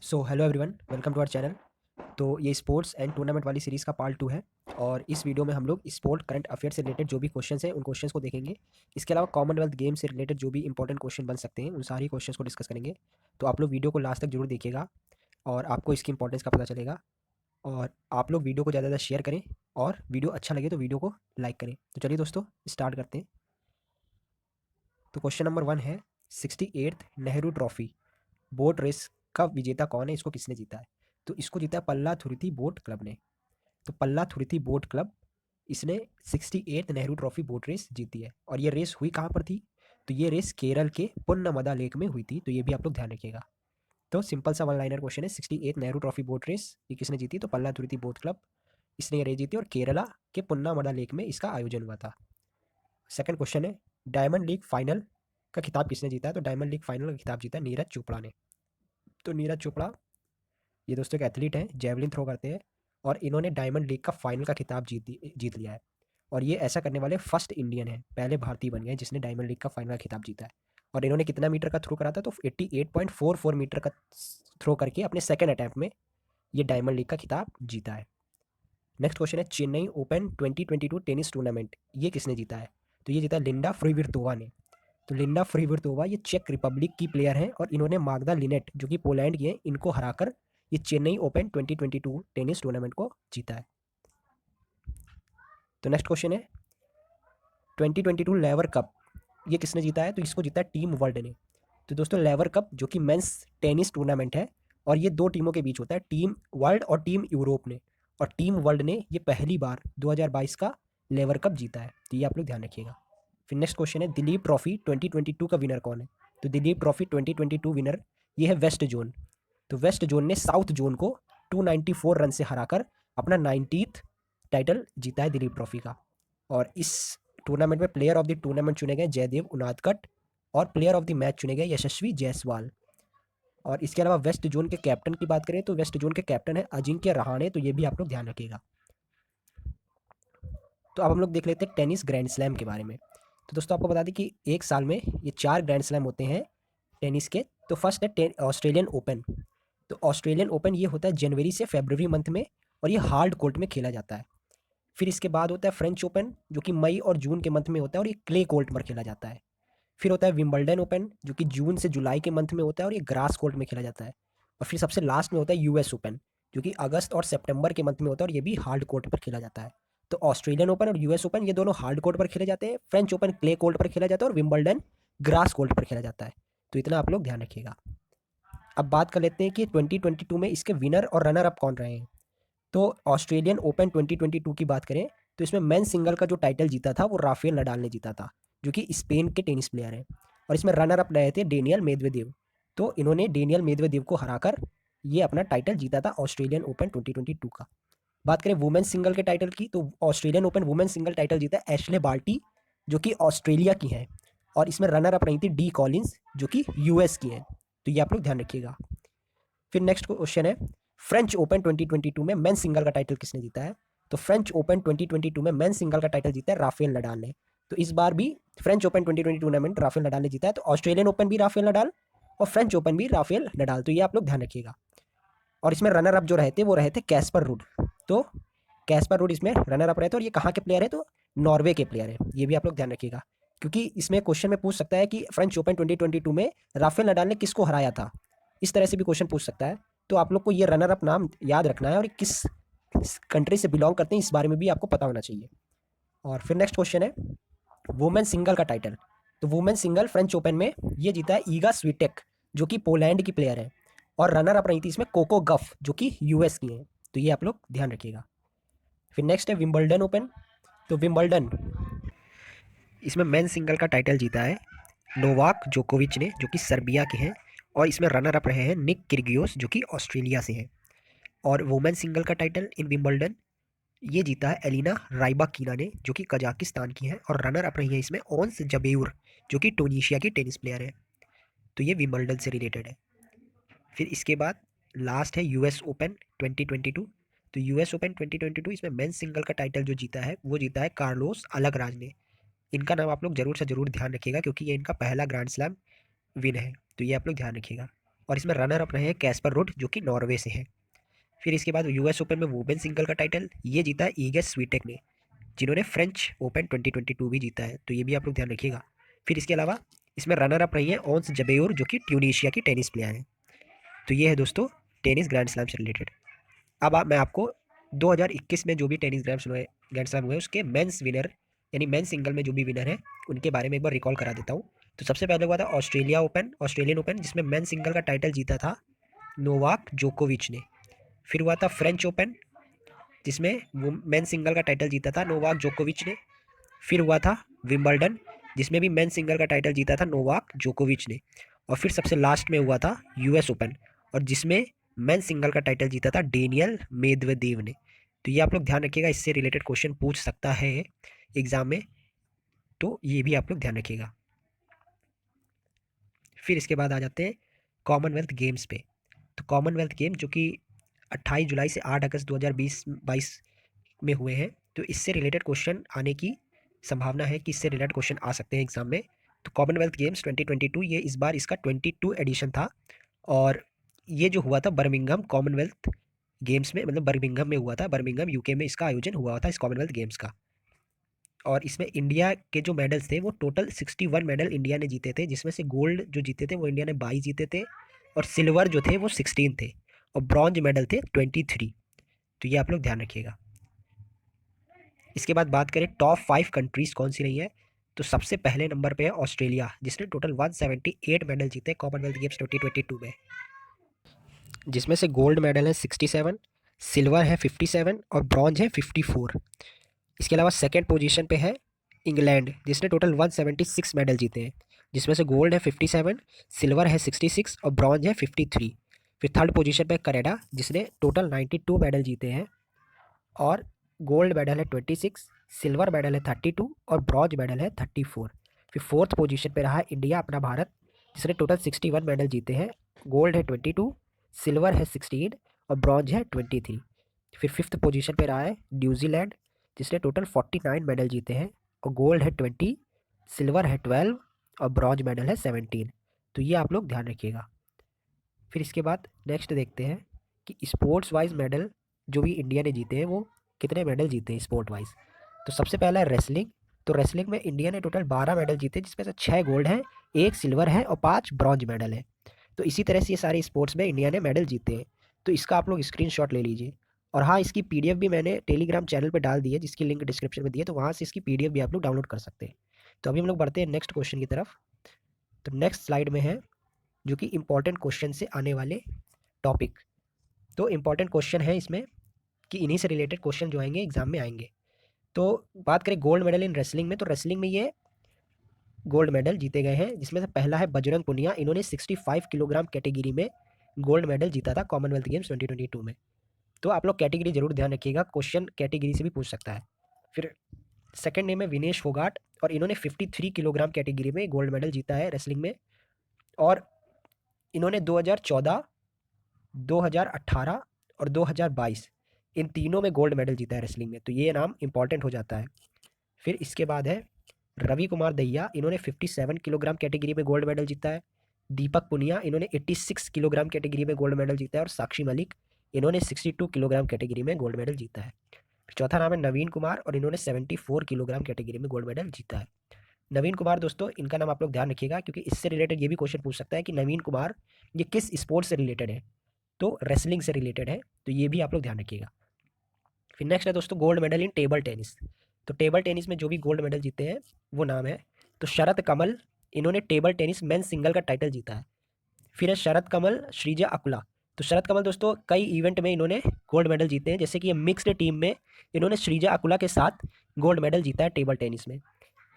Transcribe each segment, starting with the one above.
So hello everyone, welcome to our channel. तो ये sports and tournament वाली series का पार्ट 2 है। और इस वीडियो में हम लोग स्पोर्ट करंट अफेयर से रिलेटेड जो भी क्वेश्चंस हैं उन क्वेश्चंस को देखेंगे। इसके अलावा कॉमनवेल्थ गेम से रिलेटेड जो भी इंपॉर्टेंट क्वेश्चन बन सकते हैं उन सारी क्वेश्चंस को डिस्कस करेंगे। तो आप लोग वीडियो को लास्ट तक जरूर देखिएगा और आपको इसकी इंपॉर्टेंस का पता चलेगा। और आप लोग वीडियो को ज़्यादा ज़्यादा शेयर करें और वीडियो अच्छा लगे तो वीडियो को लाइक करें। तो चलिए दोस्तों, स्टार्ट करते हैं। तो क्वेश्चन नंबर 1 है, 68th Nehru trophy boat race का विजेता कौन है, इसको किसने जीता है? तो इसको जीता है पल्ला थुरथी बोट क्लब ने। तो पल्ला थुरथी बोट क्लब, इसने 68th Nehru trophy boat race जीती है। और ये रेस हुई कहाँ पर थी? तो ये रेस केरल के पुन्नमदा लेक में हुई थी। तो ये भी आप लोग ध्यान रखिएगा। तो सिंपल सा वन लाइनर क्वेश्चन है, 68th Nehru trophy boat race ये किसने जीती? तो पल्ला थुरथी बोट क्लब, इसने ये रेस जीती और केरला के पुन्नामदा लेक में इसका आयोजन हुआ था। सेकंड क्वेश्चन है, डायमंड लीग फाइनल का खिताब किसने जीता है? तो डायमंड लीग फाइनल का खिताब जीता है नीरज चोपड़ा ने। तो नीरज चोपड़ा ये दोस्तों एक एथलीट हैं, जेवलिन थ्रो करते हैं और इन्होंने डायमंड लीग का फाइनल का खिताब जीत लिया है। और ये ऐसा करने वाले फर्स्ट इंडियन है, पहले भारतीय बन गए जिसने डायमंड लीग का फाइनल का खिताब जीता है। और इन्होंने कितना मीटर का थ्रो करा था? तो 88.44 मीटर का थ्रो करके अपने सेकेंड अटैम्प्ट में ये डायमंड लीग का खिताब जीता है। नेक्स्ट क्वेश्चन है, चेन्नई ओपन 2022 टेनिस टूर्नामेंट ये किसने जीता है? तो ये जीता लिंडा फ्रीविर्तोवा ने। तो लिंडा फ्रीविर्तोवा ये चेक रिपब्लिक की प्लेयर हैं और इन्होंने मागदा लिनेट जो कि पोलैंड की है, इनको हराकर ये चेन्नई ओपन 2022 टेनिस टूर्नामेंट को जीता है। तो नेक्स्ट क्वेश्चन है, 2022 लेवर कप ये किसने जीता है? तो इसको जीता है टीम वर्ल्ड ने। तो दोस्तों लेवर कप जो कि मेंस टेनिस टूर्नामेंट है और ये दो टीमों के बीच होता है, टीम वर्ल्ड और टीम यूरोप ने। और टीम वर्ल्ड ने ये पहली बार 2022 का लेवर कप जीता है। तो ये आप लोग ध्यान रखिएगा। फिर नेक्स्ट क्वेश्चन है, दिलीप ट्रॉफी 2022 का विनर कौन है? तो दिलीप ट्रॉफी 2022 विनर ये है वेस्ट जोन। तो वेस्ट जोन ने साउथ जोन को 294 रन से हराकर अपना 90th टाइटल जीता है दिलीप ट्रॉफी का। और इस टूर्नामेंट में प्लेयर ऑफ द टूर्नामेंट चुने गए जयदेव उनादकट और प्लेयर ऑफ द मैच चुने गए यशस्वी जायसवाल। और इसके अलावा वेस्ट जोन के कैप्टन की बात करें तो वेस्ट जोन के कैप्टन है अजिंक्य रहाणे। तो ये भी आप लोग ध्यान रखिएगा। तो अब हम लोग देख लेते हैं टेनिस ग्रैंड स्लैम के बारे में। तो दोस्तों आपको बता दें कि एक साल में ये 4 ग्रैंड स्लैम होते हैं टेनिस के। तो फर्स्ट है ऑस्ट्रेलियन ओपन। तो ऑस्ट्रेलियन ओपन ये होता है जनवरी से फरवरी मंथ में और ये हार्ड कोर्ट में खेला जाता है। फिर इसके बाद होता है फ्रेंच ओपन जो कि मई और जून के मंथ में होता है और ये क्ले कोर्ट पर खेला जाता है। फिर होता है विंबलडन ओपन जो कि जून से जुलाई के मंथ में होता है और ये ग्रास कोर्ट में खेला जाता है। और फिर सबसे लास्ट में होता है यूएस ओपन जो कि अगस्त और सितंबर के मंथ में होता है और ये भी हार्ड कोर्ट पर खेला जाता है। तो ऑस्ट्रेलियन ओपन और यूएस ओपन ये दोनों हार्ड कोर्ट पर खेले जाते हैं, फ्रेंच ओपन क्ले कोर्ट पर खेला जाता है और विंबलडन ग्रास कोर्ट पर खेला जाता है। तो इतना आप लोग ध्यान रखिएगा। अब बात कर लेते हैं कि 2022 में इसके विनर और रनर अप कौन रहे हैं। तो ऑस्ट्रेलियन ओपन 2022 की बात करें तो इसमें मेन सिंगल का जो टाइटल जीता था वो राफेल नडाल ने जीता था जो कि स्पेन के टेनिस प्लेयर हैं। और इसमें रनर अप रहे थे डेनियल मेदवेदेव। तो इन्होंने डेनियल मेदवेदेव को हराकर ये अपना टाइटल जीता था ऑस्ट्रेलियन ओपन 2022 का। बात करें वुमेन सिंगल के टाइटल की तो Australian open women single title जीता एशले बाल्टी जो कि ऑस्ट्रेलिया की है। और इसमें रनर अप रही थी डी कॉलिंस जो कि यूएस की है। तो ये आप लोग ध्यान रखिएगा। फिर नेक्स्ट क्वेश्चन है, फ्रेंच ओपन 2022 में मेन सिंगल का टाइटल किसने जीता है? तो फ्रेंच ओपन 2022 में मेन सिंगल का टाइटल जीता है राफेल नडाल ने। तो इस बार भी French open 2020 tournament Rafael Nadal ने जीता है। तो ऑस्ट्रेलियन ओपन भी राफेल नडाल और फ्रेंच ओपन भी राफेल नडाल। तो ये आप लोग ध्यान रखिएगा। और इसमें रनर अप जो रहते वो रहते कैस्पर रूड। तो कैस्पर रूड इसमें रनर अप रहते और ये कहाँ के प्लेयर है? तो नॉर्वे के प्लेयर है। ये भी आप लोग ध्यान रखिएगा क्योंकि इसमें क्वेश्चन में पूछ सकता है कि फ्रेंच ओपन 2022 में राफेल नडाल ने किसको हराया था। इस तरह से भी क्वेश्चन पूछ सकता है। तो आप लोग को ये रनर अप नाम याद रखना है और किस कंट्री से बिलोंग करते हैं इस बारे में भी आपको पता होना चाहिए। और फिर नेक्स्ट क्वेश्चन है, वुमेन सिंगल का टाइटल। तो वुमेन सिंगल फ्रेंच ओपन में ये जीता है ईगा स्वीटेक जो कि पोलैंड की प्लेयर है। और रनर अप रही थी इसमें कोको गफ जो कि यूएस की है। तो ये आप लोग ध्यान रखिएगा। फिर नेक्स्ट है विंबलडन ओपन। तो विंबलडन इसमें मेन सिंगल का टाइटल जीता है नोवाक जोकोविच ने जो कि सर्बिया के हैं। और इसमें रनर अप रहे हैं निक किर्गियोस जो कि ऑस्ट्रेलिया से हैं। और वुमेन सिंगल का टाइटल इन विंबलडन ये जीता है एलिना राइबाकीना ने जो कि कजाकिस्तान की है। और रनर अप रही है इसमें ओंस जबेउर जो कि टूनीशिया की टेनिस प्लेयर है। तो ये विंबलडन से रिलेटेड है। फिर इसके बाद लास्ट है यूएस ओपन 2022। तो यूएस ओपन 2022 इसमें मेन सिंगल का टाइटल जो जीता है वो जीता है कार्लोस अलगराज ने। इनका नाम आप लोग जरूर से जरूर ध्यान रखिएगा क्योंकि ये इनका पहला ग्रैंड स्लैम विन है। तो ये आप लोग ध्यान रखिएगा। और इसमें रनर अप रहे हैं कैस्पर रुड जो कि नॉर्वे से है। फिर इसके बाद यूएस ओपन में वुमेन सिंगल का टाइटल ये जीता है ईगा स्वीटेक ने, जिन्होंने फ्रेंच ओपन 2022 भी जीता है, तो ये भी आप लोग ध्यान रखिएगा। फिर इसके अलावा इसमें रनर अप रही है ओंस जबेउर जो कि ट्यूनीशिया की टेनिस प्लेयर हैं। तो ये है दोस्तों टेनिस ग्रैंड स्लैम से रिलेटेड। अब मैं आपको 2021 में जो भी टेनिस ग्रैंड स्लैम हुए उसके मेंस विनर यानी मेंस सिंगल में जो भी विनर है उनके बारे में एक बार रिकॉल करा देता हूँ। तो सबसे पहले हुआ था ऑस्ट्रेलियन ओपन जिसमें मेंस सिंगल का टाइटल जीता था नोवाक जोकोविच ने। फिर हुआ था फ्रेंच ओपन जिसमें वो मेंस सिंगल का टाइटल जीता था नोवाक जोकोविच ने। फिर हुआ था विंबलडन जिसमें भी मेंस सिंगल का टाइटल जीता था नोवाक जोकोविच ने। और फिर सबसे लास्ट में हुआ था यूएस ओपन और जिसमें मेंस सिंगल का टाइटल जीता था डेनियल मेदवेदेव ने। तो ये आप लोग ध्यान रखिएगा, इससे रिलेटेड क्वेश्चन पूछ सकता है एग्जाम में, तो ये भी आप लोग ध्यान रखिएगा। फिर इसके बाद आ जाते हैं कॉमनवेल्थ गेम्स पे। तो कॉमनवेल्थ गेम जो कि 28 जुलाई से 8 अगस्त 2022 में हुए हैं, तो इससे रिलेटेड क्वेश्चन आने की संभावना है कि इससे रिलेटेड क्वेश्चन आ सकते हैं एग्जाम में। तो कॉमनवेल्थ गेम्स 2022 ये इस बार इसका 22 एडिशन था और ये जो हुआ था बर्मिंघम कॉमनवेल्थ गेम्स में, मतलब बर्मिंघम में हुआ था, बर्मिंघम यूके में इसका आयोजन हुआ था इस कॉमनवेल्थ गेम्स का। और इसमें इंडिया के जो मेडल्स थे वो टोटल 61 मेडल इंडिया ने जीते थे, जिसमें से गोल्ड जो जीते थे वो इंडिया ने 22 जीते थे और सिल्वर जो थे वो 16 थे और ब्रॉन्ज मेडल थे 23। तो ये आप लोग ध्यान रखिएगा। इसके बाद बात करें टॉप 5 कंट्रीज़ कौन सी रही है, तो सबसे पहले नंबर पे है ऑस्ट्रेलिया जिसने टोटल 178 मेडल जीते कॉमनवेल्थ गेम्स 2022 में, जिसमें से गोल्ड मेडल है 67, सिल्वर है 57 और ब्रॉन्ज है 54। इसके अलावा सेकेंड पोजीशन पे है इंग्लैंड जिसने टोटल 176 मेडल जीते हैं, जिसमें से गोल्ड है 57, सिल्वर है 66 और ब्रॉन्ज है 53। फिर थर्ड पोजीशन पे कनाडा जिसने टोटल 92 मेडल जीते हैं और गोल्ड मेडल है 26, सिल्वर मेडल है 32 और ब्रॉन्ज मेडल है 34। फिर फोर्थ पोजीशन पे रहा इंडिया अपना भारत जिसने टोटल 61 मेडल जीते हैं, गोल्ड है 22, सिल्वर है 16 और ब्रॉन्ज है 23। फिर फिफ्थ पोजीशन पे रहा है न्यूजीलैंड जिसने टोटल 49 मेडल जीते हैं और गोल्ड है 20, सिल्वर है 12 और ब्रॉन्ज मेडल है 17। तो ये आप लोग ध्यान रखिएगा। फिर इसके बाद नेक्स्ट देखते हैं कि स्पोर्ट्स वाइज मेडल जो भी इंडिया ने जीते हैं वो कितने मेडल जीते हैं स्पोर्ट वाइज। तो सबसे पहला है रेसलिंग। तो रेसलिंग में इंडिया ने टोटल 12 मेडल जीते जिसमें से 6 गोल्ड हैं, 1 सिल्वर है और 5 ब्रॉन्ज मेडल है। तो इसी तरह से ये सारे स्पोर्ट्स में इंडिया ने मेडल जीते हैं। तो इसका आप लोग स्क्रीनशॉट ले लीजिए। और हाँ, इसकी पीडीएफ भी मैंने टेलीग्राम चैनल पे डाल दी है जिसकी लिंक डिस्क्रिप्शन में दी है, तो वहाँ से इसकी पीडीएफ भी आप लोग डाउनलोड कर सकते हैं। तो अभी हम लोग बढ़ते हैं नेक्स्ट क्वेश्चन की तरफ। तो नेक्स्ट स्लाइड में है जो कि इंपॉर्टेंट क्वेश्चन से आने वाले टॉपिक। तो इंपॉर्टेंट क्वेश्चन है इसमें कि इन्हीं से रिलेटेड क्वेश्चन जो आएंगे एग्जाम में आएंगे। तो बात करें गोल्ड मेडल इन रेसलिंग में, तो रेसलिंग में ये गोल्ड मेडल जीते गए हैं जिसमें से पहला है बजरंग पुनिया, इन्होंने 65 किलोग्राम कैटेगरी में गोल्ड मेडल जीता था कॉमनवेल्थ गेम्स 2022 में। तो आप लोग कैटेगरी जरूर ध्यान रखिएगा, क्वेश्चन कैटेगरी से भी पूछ सकता है। फिर सेकंड नेम है विनेश फोगाट और इन्होंने 53 किलोग्राम कैटेगरी में गोल्ड मेडल जीता है रेसलिंग में और इन्होंने 2014, 2018 और 2022 इन तीनों में गोल्ड मेडल जीता है रेसलिंग में, तो ये नाम इंपॉर्टेंट हो जाता है। फिर इसके बाद है रवि कुमार दहिया, इन्होंने 57 किलोग्राम कैटेगरी में गोल्ड मेडल जीता है। दीपक पुनिया, इन्होंने 86 किलोग्राम कैटेगरी में गोल्ड मेडल जीता है और साक्षी मलिक, इन्होंने 62 किलोग्राम कैटेगरी में गोल्ड मेडल जीता है। फिर चौथा नाम है नवीन कुमार और इन्होंने 74 किलोग्राम कैटेगरी में गोल्ड मेडल जीता है। नवीन कुमार दोस्तों इनका नाम आप लोग ध्यान रखिएगा क्योंकि इससे रिलेटेड ये भी क्वेश्चन पूछ सकता है कि नवीन कुमार ये किस स्पोर्ट से रिलेटेड है, तो रेसलिंग से रिलेटेड है, तो ये भी आप लोग ध्यान रखिएगा। फिर नेक्स्ट है दोस्तों gold medal in table tennis. तो टेबल टेनिस में जो भी गोल्ड मेडल जीते हैं वो नाम है, तो शरत कमल, इन्होंने टेबल टेनिस मेंस सिंगल का टाइटल जीता है। फिर है शरत कमल श्रीजा अकुला। तो शरत कमल दोस्तों कई इवेंट में इन्होंने गोल्ड मेडल जीते हैं, जैसे कि ये मिक्स्ड टीम में इन्होंने श्रीजा अकुला के साथ गोल्ड मेडल जीता है टेबल टेनिस में।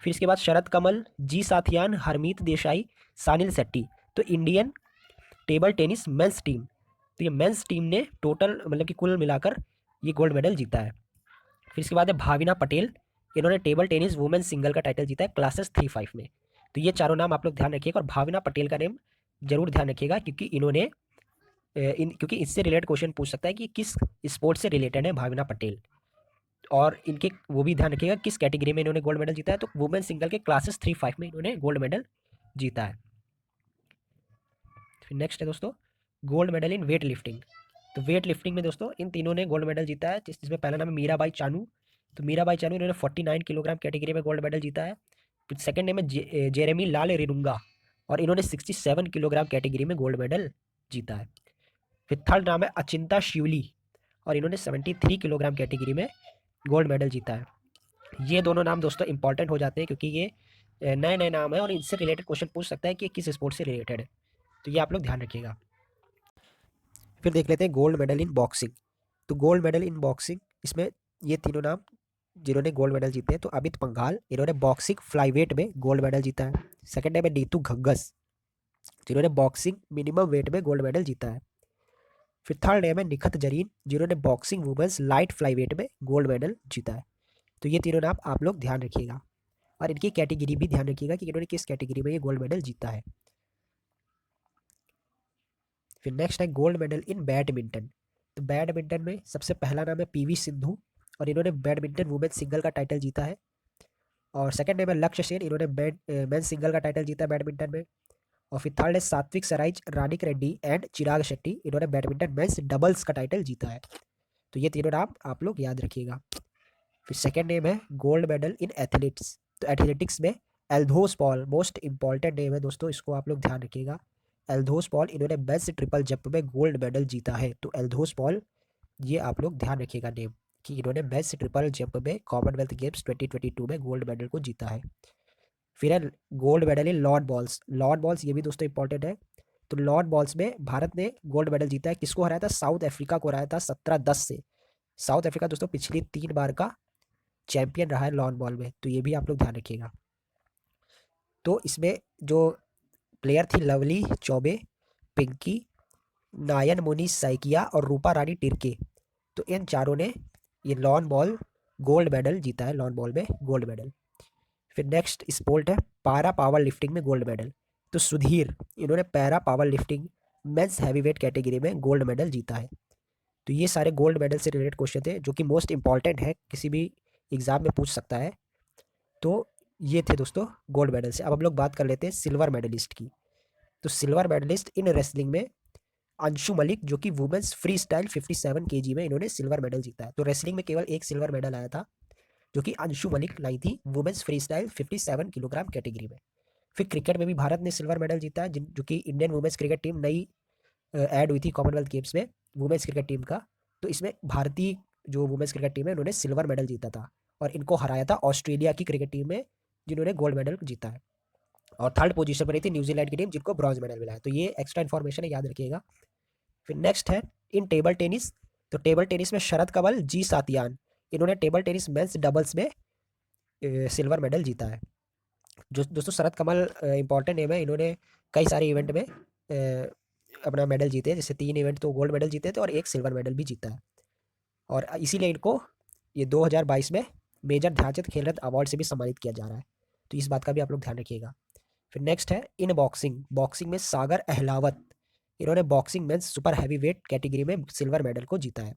फिर इसके बाद शरत कमल, जी साथियान, हरमीत देसाई, सानिल शेट्टी। तो Indian table tennis men's team, तो ये मेंस टीम ने टोटल मतलब कि कुल मिलाकर ये गोल्ड मेडल जीता है। फिर इसके बाद है भाविना पटेल, इन्होंने टेबल टेनिस वुमेन सिंगल का टाइटल जीता है क्लासेस 3-5 में। तो ये चारों नाम आप लोग ध्यान रखिएगा और भाविना पटेल का नेम जरूर ध्यान रखिएगा क्योंकि इन्होंने क्योंकि इससे रिलेटेड क्वेश्चन पूछ सकता है कि किस स्पोर्ट से रिलेटेड है भाविना पटेल, और इनके वो भी ध्यान रखिएगा किस कैटेगरी में इन्होंने गोल्ड मेडल जीता है, तो वुमेन सिंगल के क्लासेस 3-5 में इन्होंने गोल्ड मेडल जीता है। फिर नेक्स्ट है दोस्तों gold medal in weightlifting. तो वेट लिफ्टिंग में दोस्तों इन तीनों ने गोल्ड मेडल जीता है, जिसमें पहला नाम है मीराबाई चानू। तो मीराबाई चानू इन्होंने 49 किलोग्राम कैटेगरी में गोल्ड मेडल जीता है। फिर सेकंड नेम है जेरेमी लाल रिनुंगा, और इन्होंने 67 किलोग्राम कैटेगरी में गोल्ड मेडल जीता है। फिर थर्ड नाम है अचिंता शिवली, और इन्होंने 73 किलोग्राम कैटेगरी में गोल्ड मेडल जीता है। ये दोनों नाम दोस्तों इंपॉर्टेंट हो जाते हैं, क्योंकि ये नए नए नाम है और इनसे रिलेटेड क्वेश्चन पूछ सकता है कि किस स्पोर्ट से रिलेटेड है। तो ये आप लोग ध्यान रखिएगा। फिर देख लेते हैं गोल्ड मेडल इन बॉक्सिंग। तो गोल्ड मेडल इन बॉक्सिंग, इसमें ये तीनों नाम जिन्होंने गोल्ड मेडल जीते हैं। तो अमित पंघाल, इन्होंने बॉक्सिंग फ्लाईवेट में गोल्ड मेडल जीता है। सेकंड नेम है नीतू घग्गस, जिन्होंने बॉक्सिंग मिनिमम वेट में गोल्ड मेडल जीता है। फिर थर्ड नेम है निखत जरीन, जिन्होंने बॉक्सिंग वुमेन्स लाइट फ्लाईवेट में गोल्ड मेडल जीता है। तो ये तीनों नाम आप लोग ध्यान रखिएगा, और इनकी कैटेगरी भी ध्यान रखिएगा कि इन्होंने किस कैटेगरी में ये गोल्ड मेडल जीता है। फिर नेक्स्ट है गोल्ड मेडल इन बैडमिंटन। तो बैडमिंटन में सबसे पहला नाम है पीवी सिंधु, और इन्होंने बैडमिंटन वुमेन सिंगल का टाइटल जीता है। और सेकंड नेम है लक्ष्य सेन, इन्होंने मेन सिंगल का टाइटल जीता है बैडमिंटन में। और फिर थर्ड है सात्विक सराइज रानिक रेड्डी एंड चिराग शेट्टी, इन्होंने बैडमिंटन मेंस डबल्स का टाइटल जीता है। तो ये तीनों नाम आप लोग याद रखिएगा। फिर सेकंड नेम है गोल्ड मेडल इन एथलेटिक्स। तो एथलेटिक्स में एल्दोस पॉल, मोस्ट इंपॉर्टेंट नेम है दोस्तों, इसको आप लोग ध्यान रखिएगा। एल्दोस पॉल, इन्होंने मेंस ट्रिपल जंप में गोल्ड मेडल जीता है। तो एल्दोस पॉल, ये आप लोग ध्यान रखिएगा नेम, कि इन्होंने मेंस ट्रिपल जंप में कॉमनवेल्थ गेम्स 2022 में गोल्ड मेडल को जीता है। फिर है gold medal in lawn balls. Lawn balls ये भी दोस्तों इंपॉर्टेंट है। तो लॉन बॉल्स में भारत ने गोल्ड मेडल जीता है। किसको हराया था? साउथ अफ्रीका को हराया था 17-10 से। साउथ अफ्रीका दोस्तों पिछली 3 बार का चैंपियन रहा है लॉन बॉल में, तो ये भी आप लोग ध्यान रखिएगा। तो इसमें जो प्लेयर थी लवली चौबे, पिंकी, नायन मुनी सैकिया और रूपा रानी टिर्के, तो इन चारों ने ये लॉन बॉल गोल्ड मेडल जीता है, लॉन बॉल में गोल्ड मेडल। फिर नेक्स्ट स्पोर्ट है पारा पावर लिफ्टिंग में गोल्ड मेडल। तो सुधीर, इन्होंने para power lifting men's heavyweight category में गोल्ड मेडल जीता है। तो ये सारे गोल्ड मेडल से रिलेटेड क्वेश्चन थे, जो कि मोस्ट इंपॉर्टेंट है, किसी भी एग्जाम में पूछ सकता है। तो ये थे दोस्तों गोल्ड मेडल से। अब हम लोग बात कर लेते हैं सिल्वर मेडलिस्ट की। तो सिल्वर मेडलिस्ट इन रेसलिंग में अंशु मलिक, जो कि वुमेन्स फ्री स्टाइल 57 केजी में इन्होंने सिल्वर मेडल जीता है। तो रेसलिंग में केवल एक सिल्वर मेडल आया था, जो कि अंशु मलिक लाई थी women's freestyle 57 kilogram category में। फिर क्रिकेट में भी भारत ने सिल्वर मेडल जीता है, जो कि इंडियन वुमेन्स क्रिकेट टीम नई ऐड हुई थी कॉमनवेल्थ गेम्स में वुमेन्स क्रिकेट टीम का। तो इसमें भारतीय जो वुमेन्स क्रिकेट टीम है उन्होंने सिल्वर मेडल जीता था, और इनको हराया था ऑस्ट्रेलिया की क्रिकेट टीम में, जिन्होंने गोल्ड मेडल जीता है। और थर्ड पोजीशन पर रही थी न्यूजीलैंड की टीम, जिनको ब्रॉन्ज मेडल मिला है। तो ये एक्स्ट्रा इन्फॉर्मेशन है, याद रखिएगा। फिर नेक्स्ट है इन टेबल टेनिस। तो टेबल टेनिस में शरद कमल जी सातियान, इन्होंने टेबल टेनिस मेंस डबल्स में सिल्वर मेडल जीता है। जो दोस्तों शरद कमल इंपॉर्टेंट नेम है, इन्होंने कई सारे इवेंट में अपना मेडल जीते हैं, जैसे 3 इवेंट तो गोल्ड मेडल जीते थे और एक सिल्वर मेडल भी जीता है। और इसीलिए इनको ये 2022 में मेजर ध्यानचंद खेल रत्न अवार्ड से भी सम्मानित किया जा रहा है। तो इस बात का भी आप लोग ध्यान रखिएगा। फिर नेक्स्ट है इन बॉक्सिंग। बॉक्सिंग में सागर अहलावत, इन्होंने boxing men's super heavy weight category में सिल्वर मेडल को जीता है।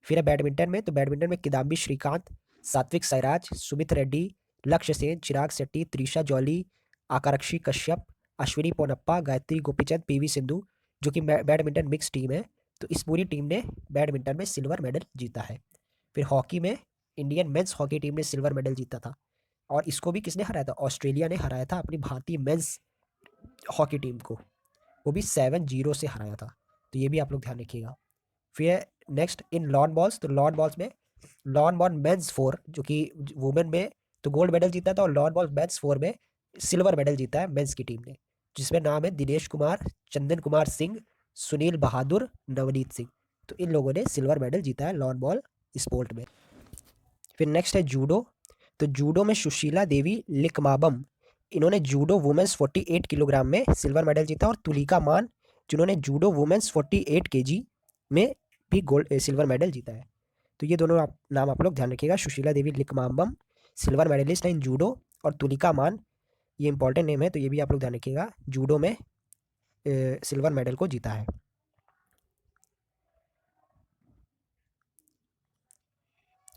फिर है बैडमिंटन में। तो बैडमिंटन में किदाम्बी श्रीकांत, सात्विक साईराज, सुमित रेड्डी, लक्ष्य सेन, चिराग शेट्टी, त्रिशा जॉली, आकांक्षी कश्यप, अश्विनी पोनप्पा, गायत्री गोपीचंद, पीवी सिंधु, जो कि बैडमिंटन मिक्स टीम है। तो इस पूरी टीम ने बैडमिंटन में सिल्वर मेडल जीता है। फिर हॉकी में इंडियन मेंस हॉकी टीम ने सिल्वर मेडल जीता था, और इसको भी किसने हराया था? ऑस्ट्रेलिया ने हराया था अपनी भारतीय मेंस हॉकी टीम को, वो भी 7-0 से हराया था। तो ये भी आप लोग ध्यान रखिएगा। फिर नेक्स्ट इन लॉन बॉल्स। तो लॉन बॉल्स में लॉन बॉल मेंस 4, जो कि वुमेन में तो गोल्ड मेडल जीता था, और लॉन बॉल मेंस 4 में सिल्वर मेडल जीता है मेंस की टीम ने, जिसमें नाम है दिनेश कुमार, चंदन कुमार सिंह, सुनील बहादुर, नवनीत सिंह। तो इन लोगों ने सिल्वर मेडल जीता है लॉन बॉल स्पोर्ट में। फिर नेक्स्ट है जूडो। तो जूडो में सुशीला देवी लिकमाबम, इन्होंने जूडो वुमेन्स 48 किलोग्राम में सिल्वर मेडल जीता, और तुलिका मान, जिन्होंने जूडो वुमेन्स 48 केजी में भी गोल्ड सिल्वर मेडल जीता है। तो ये दोनों नाम आप लोग ध्यान रखिएगा। सुशीला देवी लिकमाबम सिल्वर मेडलिस्ट है इन जूडो, और तुलिका मान, ये इंपॉर्टेंट नेम है, तो ये भी आप लोग ध्यान रखिएगा, जूडो में सिल्वर मेडल को जीता है।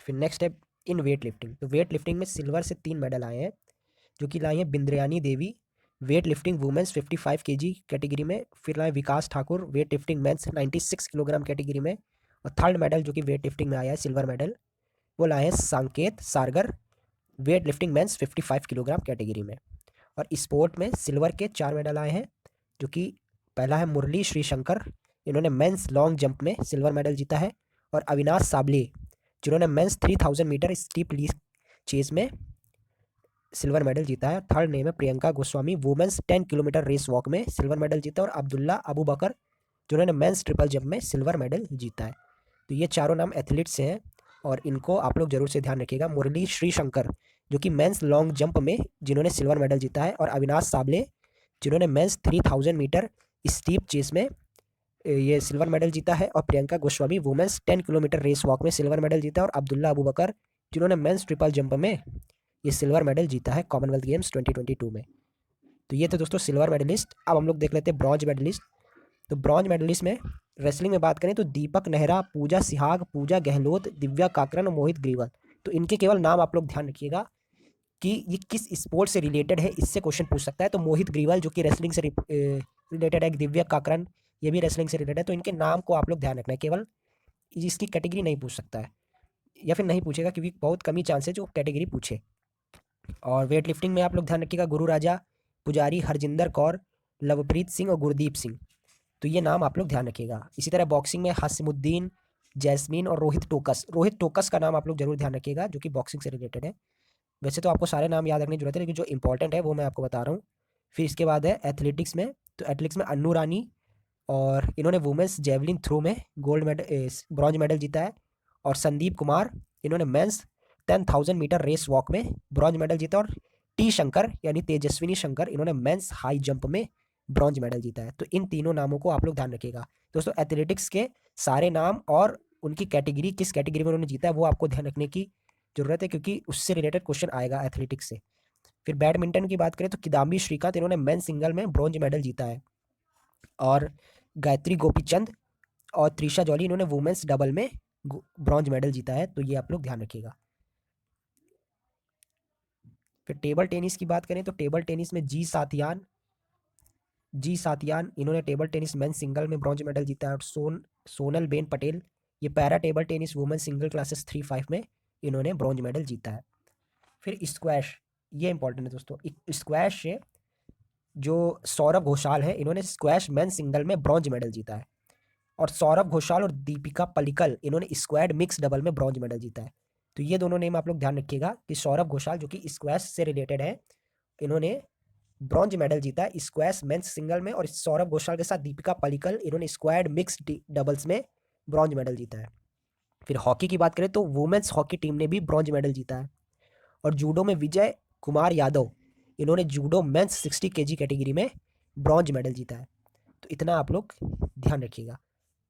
फिर नेक्स्ट है इन वेट लिफ्टिंग। तो वेट लिफ्टिंग में सिल्वर से 3 मेडल आए हैं, जो कि लाई हैं Bindyarani Devi, weightlifting women's 55 KG category में फिर लाए Vikas Thakur weightlifting men's 96 kilogram category में। और थर्ड मेडल जो कि वेट लिफ्टिंग में आया है सिल्वर मेडल, वो लाए हैं Sanket Sargar weightlifting men's 55 kilogram category में। और स्पोर्ट में सिल्वर के 4 मेडल आए हैं, जो कि पहला है मुरली श्रीशंकर, इन्होंने मेंस लॉन्ग जंप में सिल्वर मेडल जीता है। और अविनाश साबले जिन्होंने मेंस 3000 मीटर स्टीप चेस में सिल्वर मेडल जीता है। थर्ड नेम है Priyanka Goswami, women's 10 kilometre race walk में सिल्वर मेडल जीता है। और अब्दुल्ला अबू बकर जिन्होंने मेंस ट्रिपल जंप में सिल्वर मेडल जीता है। तो ये चारों नाम एथलीट से हैं और इनको आप लोग जरूर से ध्यान रखिएगा। मुरली श्रीशंकर जो कि मेंस लॉन्ग जंप में जिन्होंने सिल्वर मेडल जीता है। और अविनाश साबले जिन्होंने मेंस 3000 मीटर स्टीप चेस में ये सिल्वर मेडल जीता है। और Priyanka Goswami women's 10 kilometre race walk में सिल्वर मेडल जीता है। और अब्दुल्ला अबू बकर जिन्होंने मेंस ट्रिपल जंप में ये सिल्वर मेडल जीता है कॉमनवेल्थ गेम्स 2022 में। तो ये थे दोस्तों सिल्वर मेडलिस्ट। अब हम लोग देख लेते हैं ब्रॉन्ज मेडलिस्ट। तो ब्रॉन्ज मेडलिस्ट में रेसलिंग में बात करें तो दीपक नेहरा, पूजा सिहाग, पूजा गहलोत, दिव्या काकरन और मोहित ग्रीवाल। तो इनके केवल नाम आप लोग ध्यान रखिएगा कि ये किस स्पोर्ट से रिलेटेड है, इससे क्वेश्चन पूछ सकता है। तो मोहित ग्रीवाल जो कि रेसलिंग से रिलेटेड है, दिव्या काकरन ये भी रेसलिंग से रिलेटेड है। तो इनके नाम को आप लोग ध्यान रखना है, केवल इसकी कैटेगरी नहीं पूछ सकता है या फिर नहीं पूछेगा, क्योंकि बहुत कम ही चांस है जो कैटेगरी पूछे। और वेट लिफ्टिंग में आप लोग ध्यान रखिएगा गुरु राजा, पुजारी, हरजिंदर कौर, लवप्रीत सिंह और गुरदीप सिंह। तो ये नाम आप लोग ध्यान रखिएगा। इसी तरह बॉक्सिंग में हसीमुद्दीन, जैस्मीन और रोहित टोकस। रोहित टोकस का नाम आप लोग जरूर ध्यान रखिएगा, जो कि बॉक्सिंग से रिलेटेड है। वैसे तो आपको सारे नाम याद रखने की जरूरत है, लेकिन जो इंपॉर्टेंट है वो मैं आपको बता रहा हूँ। फिर इसके बाद है एथलेटिक्स में। तो एथलेटिक्स में अन्नू रानी, और इन्होंने वुमेंस जेवलिन थ्रो में गोल्ड मेडल ब्रॉन्ज मेडल जीता है। और संदीप कुमार, इन्होंने मेंस 10,000 मीटर रेस वॉक में ब्रॉन्ज मेडल जीता। और टी शंकर यानी तेजस्विनी शंकर, इन्होंने मेंस हाई जंप में ब्रॉन्ज मेडल जीता है। तो इन तीनों नामों को आप लोग ध्यान रखिएगा दोस्तों। एथलेटिक्स के सारे नाम और उनकी कैटेगरी, किस कैटेगरी में उन्होंने जीता है, वो आपको ध्यान रखने की जरूरत है, क्योंकि उससे रिलेटेड क्वेश्चन आएगा एथलेटिक्स से। फिर बैडमिंटन की बात करें तो किदाम्बी श्रीकांत, इन्होंने मेन सिंगल में ब्रॉन्ज मेडल जीता है। और गायत्री गोपीचंद और त्रिशा जॉली, इन्होंने वुमेन्स डबल में ब्रॉन्ज मेडल जीता है। तो ये आप लोग ध्यान रखिएगा। फिर टेबल टेनिस की बात करें तो टेबल टेनिस में जी सातियान, इन्होंने टेबल टेनिस मेन सिंगल में ब्रॉन्ज मेडल जीता है। और सोनल बेन पटेल, ये para table tennis women single classes 3-5 में इन्होंने ब्रॉन्ज मेडल जीता है। फिर स्क्वैश, ये इंपॉर्टेंट है दोस्तों। स्क्वैश से जो सौरभ घोषाल है, इन्होंने स्क्वैश मेन सिंगल में ब्रॉन्ज मेडल जीता है। और सौरभ घोषाल और दीपिका पलिकल, इन्होंने स्क्वैड मिक्स डबल में ब्रॉन्ज मेडल जीता है। तो ये दोनों नेम आप लोग ध्यान रखिएगा कि सौरभ घोषाल जो कि स्क्वैश से रिलेटेड है, इन्होंने ब्रॉन्ज मेडल जीता है स्क्वैश मेंस सिंगल में। और सौरभ घोषाल के साथ दीपिका पलिकल, इन्होंने स्क्वैड मिक्स डबल्स में ब्रॉन्ज मेडल जीता है। फिर हॉकी की बात करें तो वुमेन्स हॉकी टीम ने भी ब्रॉन्ज मेडल जीता है। और जूडो में विजय कुमार यादव, इन्होंने जूडो मेंस 60 केजी कैटेगरी में ब्रॉन्ज मेडल जीता है। तो इतना आप लोग ध्यान रखिएगा।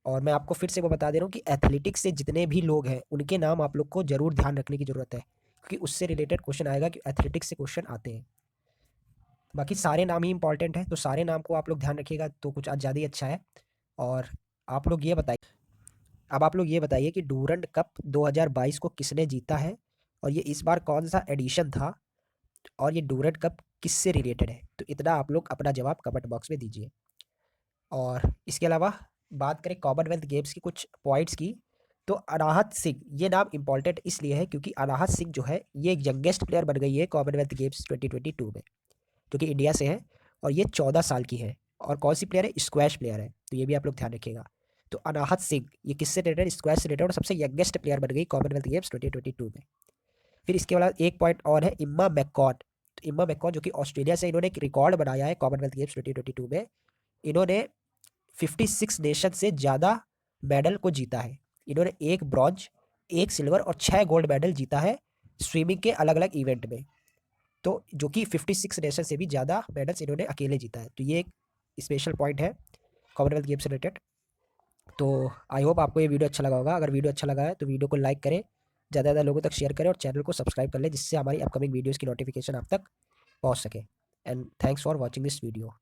और मैं आपको फिर से वो बता दे रहा हूँ कि एथलेटिक्स से जितने भी लोग हैं उनके नाम आप लोग को जरूर ध्यान रखने की जरूरत है, क्योंकि उससे रिलेटेड क्वेश्चन आएगा कि एथलेटिक्स से क्वेश्चन आते हैं। बाकी सारे नाम ही इंपॉर्टेंट है, तो सारे नाम को आप लोग ध्यान रखिएगा तो कुछ आज ज़्यादा ही अच्छा है। और आप लोग ये बताइए, अब आप लोग ये बताइए कि डूरंड कप 2022 को किसने जीता है, और ये इस बार कौन सा एडिशन था, और ये डूरंड कप किससे रिलेटेड है। तो इतना आप लोग अपना जवाब कमेंट बॉक्स में दीजिए। और इसके अलावा बात करें कॉमनवेल्थ गेम्स की कुछ पॉइंट्स की, तो अनाहत सिंह, ये नाम इंपॉर्टेंट इसलिए है क्योंकि अनाहत सिंह जो है ये यंगेस्ट प्लेयर बन गई है कॉमनवेल्थ गेम्स 2022 में, जो कि इंडिया से है। और ये 14 साल की है। और कौन सी प्लेयर है, स्क्वैश प्लेयर है। तो ये भी आप लोग ध्यान रखिएगा। तो अनाहत सिंह ये किससे रिलेटेड, स्क्वैश से रिलेटेड, और सबसे यंगेस्ट प्लेयर बन गई कॉमनवेल्थ गेम्स 2022 में। फिर इसके बाद एक पॉइंट और है इम्मा मैककॉर्ड। तो इम्मा मैककॉर्ड जो कि ऑस्ट्रेलिया से, इन्होंने एक रिकॉर्ड बनाया है कॉमनवेल्थ गेम्स 2022 में। इन्होंने 56 नेशन से ज़्यादा मेडल को जीता है। इन्होंने 1 ब्रॉन्ज, 1 सिल्वर और 6 गोल्ड मेडल जीता है स्विमिंग के अलग अलग इवेंट में। तो जो कि 56 नेशन से भी ज़्यादा मेडल्स इन्होंने अकेले जीता है। तो ये एक स्पेशल पॉइंट है कॉमनवेल्थ गेम्स से रिलेटेड। तो आई होप आपको ये वीडियो अच्छा लगा होगा। अगर वीडियो अच्छा लगा है तो वीडियो को लाइक करें, ज़्यादा से ज़्यादा लोगों तक शेयर करें और चैनल को सब्सक्राइब कर लें, जिससे हमारी अपकमिंग वीडियोज़ की नोटिफिकेशन आप तक पहुँच सके। And thanks for watching this video.